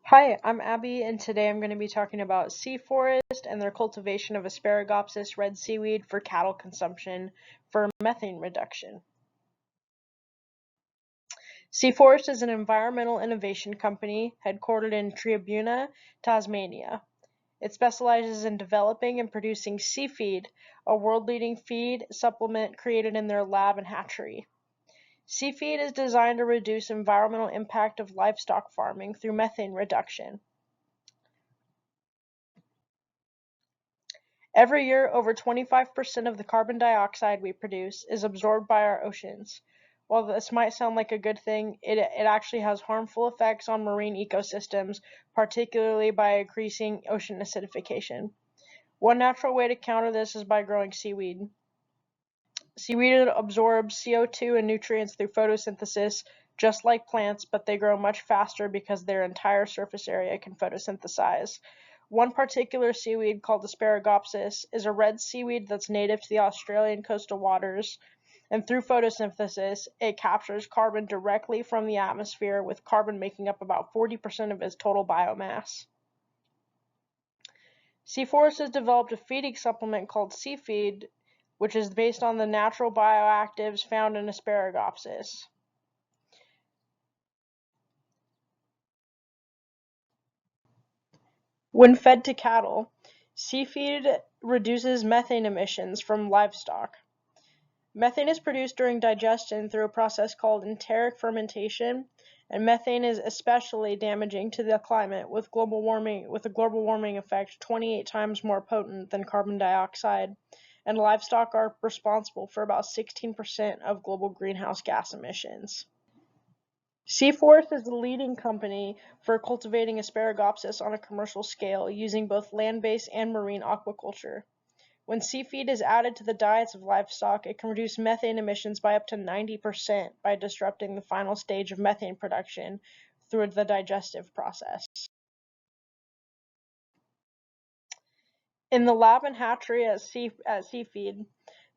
Hi, I'm Abby, and today I'm going to be talking about sea forest and their cultivation of Asparagopsis red seaweed for cattle consumption for methane reduction. Sea Forest is an environmental innovation company headquartered in Tribuna, Tasmania. It specializes in developing and producing SeaFeed, a world-leading feed supplement created in their lab and hatchery. SeaFeed is designed to reduce environmental impact of livestock farming through methane reduction. Every year, over 25% of the carbon dioxide we produce is absorbed by our oceans. While this might sound like a good thing, it actually has harmful effects on marine ecosystems, particularly by increasing ocean acidification. One natural way to counter this is by growing seaweed. Seaweed absorbs CO2 and nutrients through photosynthesis, just like plants, but they grow much faster because their entire surface area can photosynthesize. One particular seaweed, called Asparagopsis, is a red seaweed that's native to the Australian coastal waters, and through photosynthesis, it captures carbon directly from the atmosphere, with carbon making up about 40% of its total biomass. SeaForest has developed a feeding supplement called SeaFeed, which is based on the natural bioactives found in Asparagopsis. When fed to cattle, SeaFeed reduces methane emissions from livestock. Methane is produced during digestion through a process called enteric fermentation, and methane is especially damaging to the climate, with a global warming effect 28 times more potent than carbon dioxide, and livestock are responsible for about 16% of global greenhouse gas emissions. SeaForest is the leading company for cultivating Asparagopsis on a commercial scale, using both land-based and marine aquaculture. When SeaFeed is added to the diets of livestock, it can reduce methane emissions by up to 90% by disrupting the final stage of methane production through the digestive process. In the lab and hatchery at SeaFeed,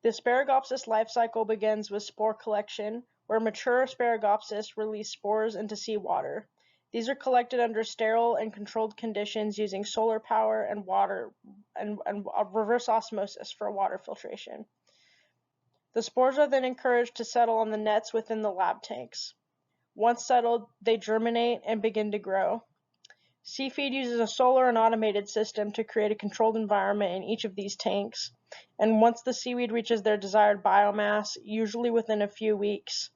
the Asparagopsis life cycle begins with spore collection, where mature Asparagopsis release spores into seawater. These are collected under sterile and controlled conditions using solar power and water and reverse osmosis for water filtration. The spores are then encouraged to settle on the nets within the lab tanks. Once settled, they germinate and begin to grow. SeaFeed uses a solar and automated system to create a controlled environment in each of these tanks, and once the seaweed reaches their desired biomass, usually within a few weeks,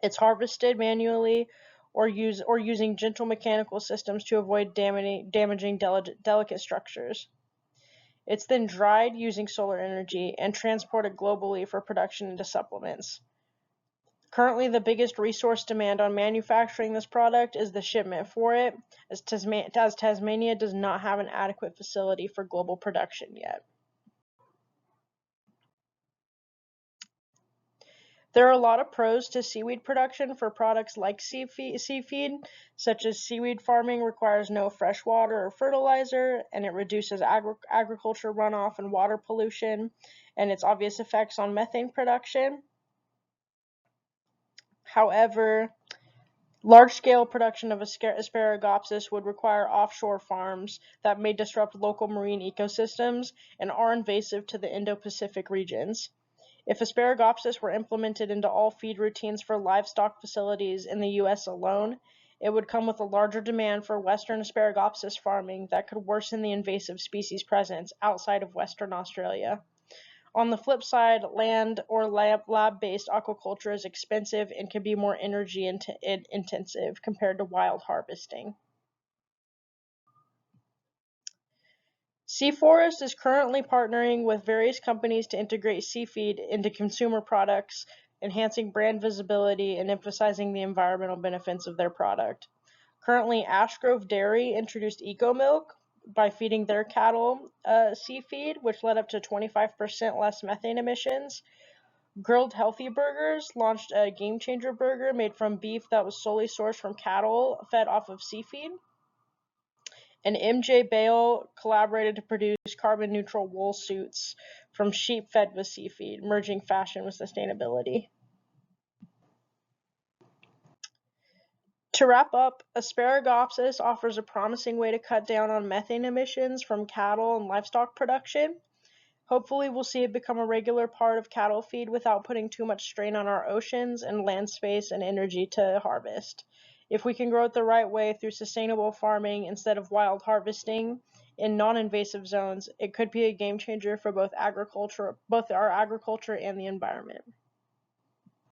it's harvested manually or using gentle mechanical systems to avoid damaging delicate structures. It's then dried using solar energy and transported globally for production into supplements. Currently, the biggest resource demand on manufacturing this product is the shipment for it, as Tasmania does not have an adequate facility for global production yet. There are a lot of pros to seaweed production for products like SeaFeed, such as seaweed farming requires no fresh water or fertilizer, and it reduces agriculture runoff and water pollution, and its obvious effects on methane production. However, large-scale production of Asparagopsis would require offshore farms that may disrupt local marine ecosystems and are invasive to the Indo-Pacific regions. If Asparagopsis were implemented into all feed routines for livestock facilities in the U.S. alone, it would come with a larger demand for Western Asparagopsis farming that could worsen the invasive species presence outside of Western Australia. On the flip side, land or lab-based aquaculture is expensive and can be more energy intensive compared to wild harvesting. SeaForest is currently partnering with various companies to integrate SeaFeed into consumer products, enhancing brand visibility and emphasizing the environmental benefits of their product. Currently, Ashgrove Dairy introduced Eco Milk by feeding their cattle SeaFeed, which led up to 25% less methane emissions. Grilled Healthy Burgers launched a game changer burger made from beef that was solely sourced from cattle fed off of SeaFeed. And MJ Bale collaborated to produce carbon neutral wool suits from sheep fed with SeaFeed, merging fashion with sustainability. To wrap up, Asparagopsis offers a promising way to cut down on methane emissions from cattle and livestock production. Hopefully, we'll see it become a regular part of cattle feed without putting too much strain on our oceans and land space and energy to harvest. If we can grow it the right way through sustainable farming instead of wild harvesting in non-invasive zones, it could be a game changer for both our agriculture and the environment.